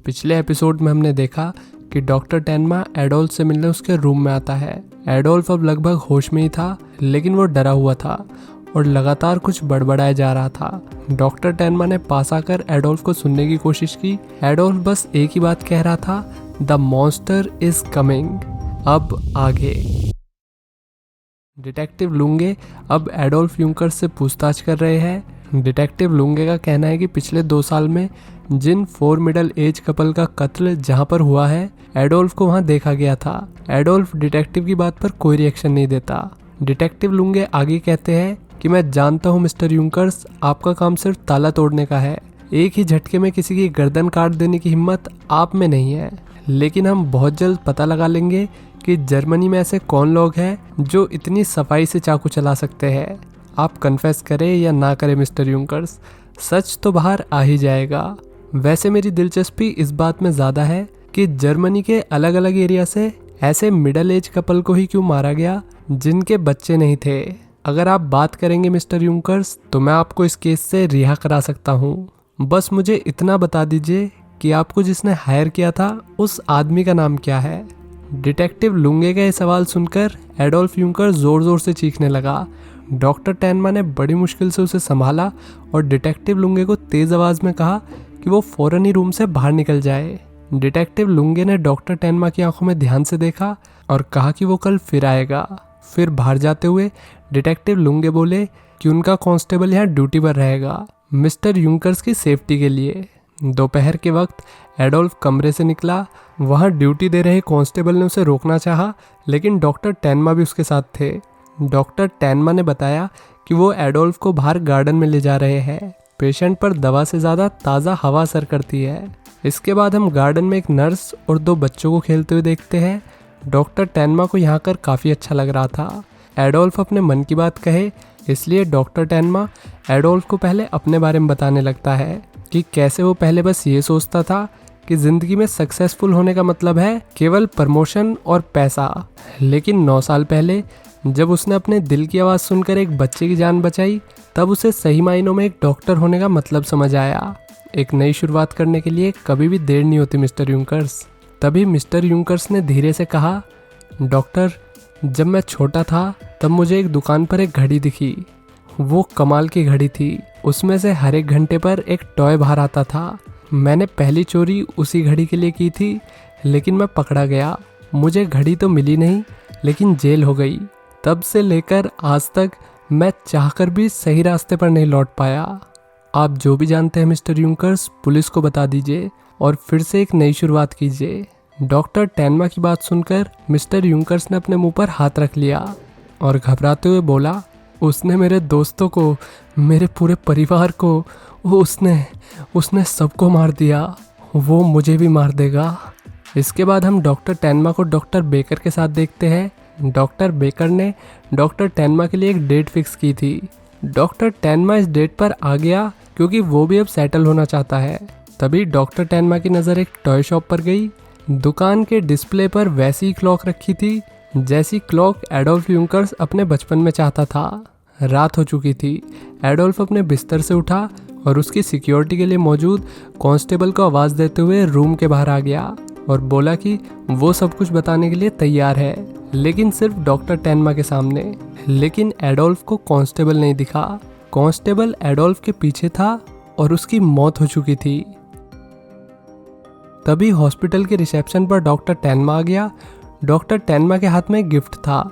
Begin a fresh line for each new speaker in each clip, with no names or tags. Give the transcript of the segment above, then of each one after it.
पिछले एपिसोड में हमने देखा कि डॉक्टर टेनमा एडोल्फ से मिलने उसके रूम में आता है। एडोल्फ अब लगभग होश में ही था, लेकिन वो डरा हुआ था और लगातार कुछ बड़बड़ाया जा रहा था। डॉक्टर टेनमा ने पास आकर एडोल्फ को सुनने की कोशिश की। एडोल्फ बस एक ही बात कह रहा था, द मॉन्स्टर इज कमिंग। अब आगे डिटेक्टिव लुंगे अब एडोल्फ यूंकर से पूछताछ कर रहे हैं। डिटेक्टिव लुंगे का कहना है कि पिछले 2 साल में जिन 4 मिडल एज कपल का कत्ल जहां पर हुआ है, एडोल्फ को वहां देखा गया था। एडोल्फ डिटेक्टिव की बात पर कोई रिएक्शन नहीं देता। डिटेक्टिव लुंगे आगे कहते हैं कि मैं जानता हूं मिस्टर यूंकर्स, आपका काम सिर्फ ताला तोड़ने का है। एक ही झटके में किसी की गर्दन काट देने की हिम्मत आप में नहीं है, लेकिन हम बहुत जल्द पता लगा लेंगे कि जर्मनी में ऐसे कौन लोग हैं जो इतनी सफाई से चाकू चला सकते हैं। आप कन्फेस करें या ना करें मिस्टर यूंकर्स, सच तो बाहर आ ही जाएगा। वैसे मेरी दिलचस्पी इस बात में ज़्यादा है कि जर्मनी के अलग अलग एरिया से ऐसे मिडल एज कपल को ही क्यों मारा गया जिनके बच्चे नहीं थे। अगर आप बात करेंगे मिस्टर यूंकर्स तो मैं आपको इस केस से रिहा करा सकता हूँ। बस मुझे इतना बता दीजिए कि आपको जिसने हायर किया था उस आदमी का नाम क्या है। डिटेक्टिव लुंगे का ये सवाल सुनकर एडोल्फ यूंकर जोर जोर से चीखने लगा। डॉक्टर टेनमा ने बड़ी मुश्किल से उसे संभाला और डिटेक्टिव लुंगे को तेज आवाज में कहा कि वो फौरन ही रूम से बाहर निकल जाए। डिटेक्टिव लुंगे ने डॉक्टर टेनमा की आंखों में ध्यान से देखा और कहा कि वो कल फिर आएगा। फिर बाहर जाते हुए डिटेक्टिव लुंगे बोले कि उनका कांस्टेबल यहाँ ड्यूटी पर रहेगा मिस्टर यूंकर्स की सेफ्टी के लिए। दोपहर के वक्त एडोल्फ कमरे से निकला। वहाँ ड्यूटी दे रहे कांस्टेबल ने उसे रोकना चाहा, लेकिन डॉक्टर टेनमा भी उसके साथ थे। डॉक्टर टेनमा ने बताया कि वो एडोल्फ को बाहर गार्डन में ले जा रहे हैं। पेशेंट पर दवा से ज़्यादा ताज़ा हवा असर करती है। इसके बाद हम गार्डन में एक नर्स और 2 बच्चों को खेलते हुए देखते हैं। डॉक्टर टेनमा को यहाँ कर काफ़ी अच्छा लग रहा था। एडोल्फ अपने मन की बात कहे, इसलिए डॉक्टर टेनमा एडोल्फ को पहले अपने बारे में बताने लगता है कि कैसे वो पहले बस ये सोचता था कि ज़िंदगी में सक्सेसफुल होने का मतलब है केवल प्रमोशन और पैसा। लेकिन 9 साल पहले जब उसने अपने दिल की आवाज़ सुनकर एक बच्चे की जान बचाई, तब उसे सही मायनों में एक डॉक्टर होने का मतलब समझ आया। एक नई शुरुआत करने के लिए कभी भी देर नहीं होती मिस्टर यूंकर्स। तभी मिस्टर यूंकर्स ने धीरे से कहा, डॉक्टर, जब मैं छोटा था तब मुझे एक दुकान पर एक घड़ी दिखी। वो कमाल की घड़ी थी। उसमें से हर एक घंटे पर एक टॉय बाहर आता था। मैंने पहली चोरी उसी घड़ी के लिए की थी, लेकिन मैं पकड़ा गया। मुझे घड़ी तो मिली नहीं, लेकिन जेल हो गई। तब से लेकर आज तक मैं चाहकर भी सही रास्ते पर नहीं लौट पाया। आप जो भी जानते हैं मिस्टर यूंकर्स, पुलिस को बता दीजिए और फिर से एक नई शुरुआत कीजिए। डॉक्टर टेनमा की बात सुनकर मिस्टर यूंकर्स ने अपने मुंह पर हाथ रख लिया और घबराते हुए बोला, उसने मेरे दोस्तों को, मेरे पूरे परिवार को, उसने सबको मार दिया। वो मुझे भी मार देगा। इसके बाद हम डॉक्टर टेनमा को डॉक्टर बेकर के साथ देखते हैं। डॉक्टर बेकर ने डॉक्टर टेनमा के लिए एक डेट फिक्स की थी। डॉक्टर टेनमा इस डेट पर आ गया क्योंकि वो भी अब सेटल होना चाहता है। तभी डॉक्टर टेनमा की नज़र एक टॉय शॉप पर गई। दुकान के डिस्प्ले पर वैसी क्लॉक रखी थी जैसी क्लॉक एडोल्फ यूंकर्स अपने बचपन में चाहता था। रात हो चुकी थी। एडोल्फ अपने बिस्तर से उठा और उसकी सिक्योरिटी के लिए मौजूद कांस्टेबल को आवाज़ देते हुए रूम के बाहर आ गया और बोला कि वो सब कुछ बताने के लिए तैयार है, लेकिन सिर्फ डॉक्टर टेनमा के सामने। लेकिन एडोल्फ को कांस्टेबल नहीं दिखा। कांस्टेबल एडोल्फ के पीछे था और उसकी मौत हो चुकी थी। तभी हॉस्पिटल के रिसेप्शन पर डॉक्टर टेनमा आ गया। डॉक्टर टेनमा के हाथ में गिफ्ट था।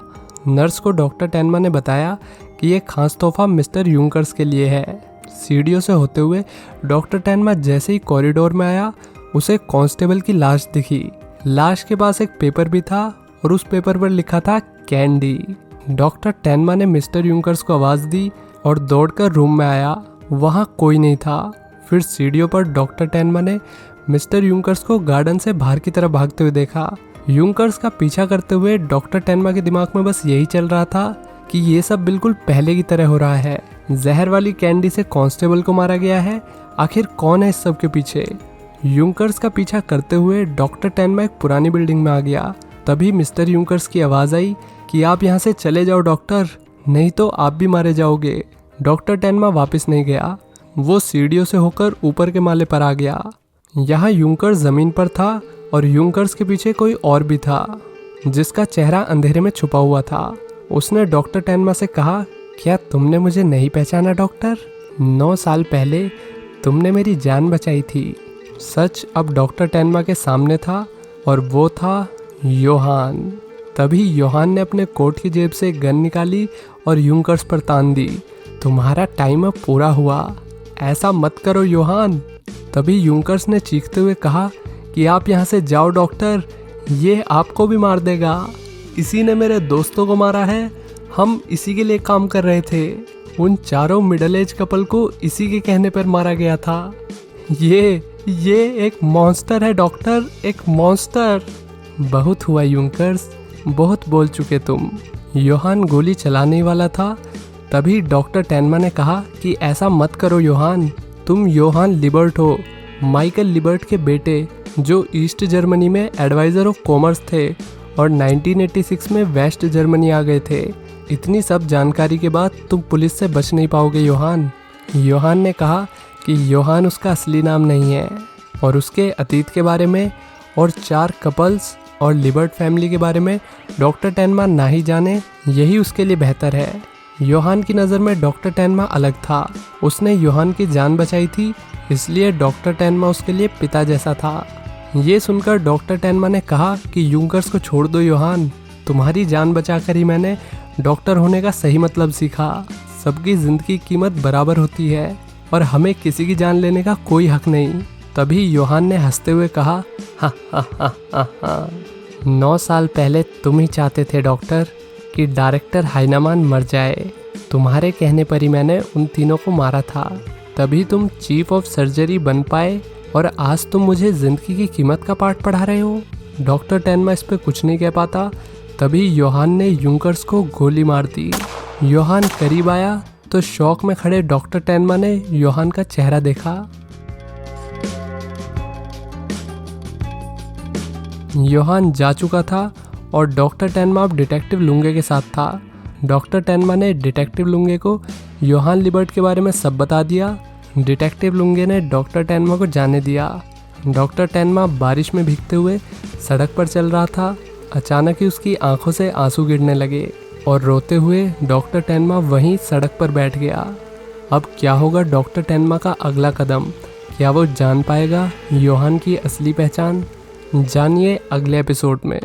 नर्स को डॉक्टर टेनमा ने बताया कि ये खास तोहफा मिस्टर यूंकर्स के लिए है। सीढ़ियों से होते हुए डॉक्टर टेनमा जैसे ही कॉरिडोर में आया, उसे कांस्टेबल की लाश दिखी। लाश के पास एक पेपर भी था और उस पेपर पर लिखा था कैंडी। डॉक्टर टेनमा ने मिस्टर यूंकर्स को आवाज़ दी और दौड़कर रूम में आया। वहाँ कोई नहीं था। फिर सीढ़ियों पर डॉक्टर टेनमा ने मिस्टर यूंकर्स को गार्डन से बाहर की तरफ भागते हुए देखा। यूंकर्स का पीछा करते हुए डॉक्टर टेनमा के दिमाग में बस यही चल रहा था कि ये सब बिल्कुल पहले की तरह हो रहा है। जहर वाली कैंडी से कांस्टेबल को मारा गया है। आखिर कौन है इस सब के पीछे? यूंकर्स का पीछा करते हुए डॉक्टर टेनमा एक पुरानी बिल्डिंग में आ गया। तभी मिस्टर यूंकर्स की आवाज़ आई कि आप यहाँ से चले जाओ डॉक्टर, नहीं तो आप भी मारे जाओगे। डॉक्टर टेनमा वापस नहीं गया। वो सीढ़ियों से होकर ऊपर के माले पर आ गया। यहाँ यूंकर्स जमीन पर था और यूंकर्स के पीछे कोई और भी था जिसका चेहरा अंधेरे में छुपा हुआ था। उसने डॉक्टर टेनमा से कहा, क्या तुमने मुझे नहीं पहचाना डॉक्टर? 9 साल पहले तुमने मेरी जान बचाई थी। सच अब डॉक्टर टेनमा के सामने था और वो था योहान। तभी योहान ने अपने कोट की जेब से गन निकाली और यूंकर्स पर तान दी। तुम्हारा टाइम अब पूरा हुआ, ऐसा मत करो योहान। तभी यूंकर्स ने चीखते हुए कहा कि आप यहाँ से जाओ डॉक्टर, ये आपको भी मार देगा। इसी ने मेरे दोस्तों को मारा है, हम इसी के लिए काम कर रहे थे। उन चारों मिडिल एज कपल को इसी के कहने पर मारा गया था। ये एक मॉन्स्टर है डॉक्टर, एक मॉन्स्टर। बहुत हुआ यूंकर्स, बहुत बोल चुके तुम। योहान गोली चलाने वाला था। तभी डॉक्टर टेनमा ने कहा कि ऐसा मत करो योहान, तुम योहान लिबर्ट हो, माइकल लिबर्ट के बेटे, जो ईस्ट जर्मनी में एडवाइज़र ऑफ कॉमर्स थे और 1986 में वेस्ट जर्मनी आ गए थे। इतनी सब जानकारी के बाद तुम पुलिस से बच नहीं पाओगे योहान। योहान ने कहा कि योहान उसका असली नाम नहीं है और उसके अतीत के बारे में और 4 कपल्स और लिबर्ट फैमिली के बारे में डॉक्टर टेनमा ना ही जाने, यही उसके लिए बेहतर है। योहान की नज़र में डॉक्टर टेनमा अलग था। उसने योहान की जान बचाई थी, इसलिए डॉक्टर टेनमा उसके लिए पिता जैसा था। ये सुनकर डॉक्टर टेनमा ने कहा कि यूंकर्स को छोड़ दो योहान, तुम्हारी जान बचाकर ही मैंने डॉक्टर होने का सही मतलब सीखा। सबकी ज़िंदगी की कीमत बराबर होती है और हमें किसी की जान लेने का कोई हक नहीं। तभी योहान ने हंसते हुए कहा, हा हा हा हा हा, 9 साल पहले तुम ही चाहते थे डॉक्टर कि डायरेक्टर हाइनामान मर जाए। तुम्हारे कहने पर ही मैंने उन तीनों को मारा था। तभी तुम चीफ ऑफ सर्जरी बन पाए और आज तुम मुझे ज़िंदगी की कीमत का पाठ पढ़ा रहे हो। डॉक्टर टेनमा इस पर कुछ नहीं कह पाता। तभी योहान ने यूंकर्स को गोली मार दी। योहान करीब आया तो शौक में खड़े डॉक्टर टेनमा ने योहान का चेहरा देखा। योहान जा चुका था और डॉक्टर टेनमा अब डिटेक्टिव लुंगे के साथ था। डॉक्टर टेनमा ने डिटेक्टिव लुंगे को योहान लिबर्ट के बारे में सब बता दिया। डिटेक्टिव लुंगे ने डॉक्टर टेनमा को जाने दिया। डॉक्टर टेनमा बारिश में भीगते हुए सड़क पर चल रहा था। अचानक ही उसकी आंखों से आंसू गिरने लगे और रोते हुए डॉक्टर टेनमा वहीं सड़क पर बैठ गया। अब क्या होगा डॉक्टर टेनमा का अगला कदम? क्या वो जान पाएगा योहान की असली पहचान? जानिए अगले एपिसोड में।